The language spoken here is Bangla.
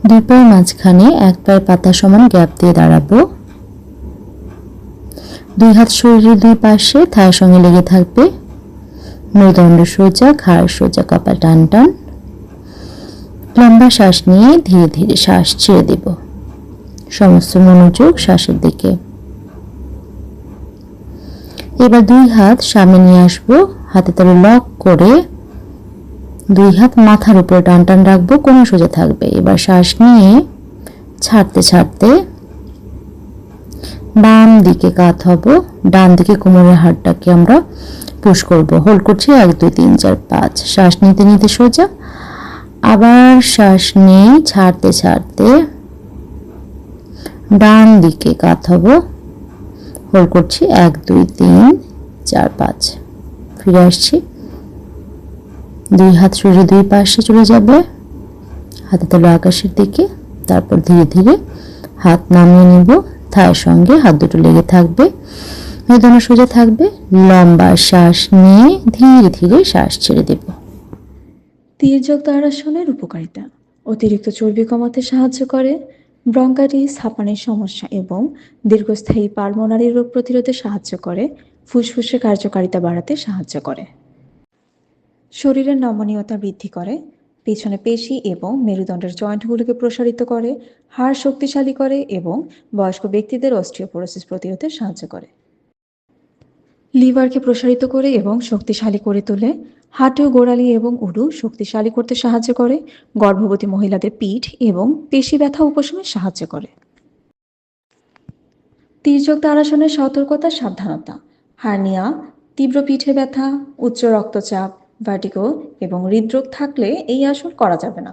দুই পায়ের মাঝখানে এক পায়ের পাতা সমান গ্যাপ দিয়ে দাঁড়াবো। দুই হাত শরীরের দুই পাশে থায়ের সঙ্গে লেগে থাকবে। মেরুদণ্ড সোজা, ঘাড় সোজা, কপাল টান টান। লম্বা শ্বাস নিয়ে ধীরে ধীরে শ্বাস ছেড়ে দেব। সমস্ত মনোযোগ শ্বাসের দিকে। এবার দুই হাত সামনে নিয়ে আসবো, হাতে তালে লক করে দুই হাত মাথার উপরে টান টান রাখবো, কোমর সোজা থাকবে। এবার শ্বাস নিয়ে ছাড়তে ছাড়তে বাম দিকে কাত হব, ডান দিকে কোমরের হাড়টাকে আমরা পুশ করব। হোল্ড করছি 1 2 3 4 5। শ্বাস নিতে নিতে সোজা, আবার শ্বাস নিয়ে ছাড়তে ছাড়তে ডান দিকে কাত হব। হোল্ড করছি 1 2 3 4 5। ফিরে আসছি। দুই হাত শরীরের দুই পাশে চলে যাবে, হাতে তালে আকাশের দিকে। তারপর ধীরে ধীরে হাত নামিয়ে নিব, থায়ের সঙ্গে হাত দুটো লেগে থাকবে, মেরুদণ্ড সোজা থাকবে। লম্বা শ্বাস নিয়ে ধীরে ধীরে শ্বাস ছেড়ে দেব। তির্যক দ্বারাসনের উপকারিতা: অতিরিক্ত চর্বি কমাতে সাহায্য করে, ব্রঙ্কাইটিস, হাঁপানির সমস্যা এবং দীর্ঘস্থায়ী পালমোনারি রোগ প্রতিরোধে সাহায্য করে, ফুসফুসের কার্যকারিতা বাড়াতে সাহায্য করে, শরীরের নমনীয়তা বৃদ্ধি করে, পেছনে পেশি এবং মেরুদণ্ডের জয়েন্টগুলোকে প্রসারিত করে, হাড় শক্তিশালী করে এবং বয়স্ক ব্যক্তিদের অস্টিওপোরোসিস প্রতিরোধে সাহায্য করে, লিভারকে প্রসারিত করে এবং শক্তিশালী করে তোলে, হাঁটু, গোড়ালি এবং উরু শক্তিশালী করতে সাহায্য করে, গর্ভবতী মহিলাদের পিঠ এবং পেশি ব্যথা উপশমে সাহায্য করে। তির্যক দ্বারাসনের সতর্কতা, সাবধানতা: হার্নিয়া, তীব্র পিঠে ব্যথা, উচ্চ রক্তচাপ, ভার্টিগো এবং হৃদরোগ থাকলে এই আসন করা যাবে না।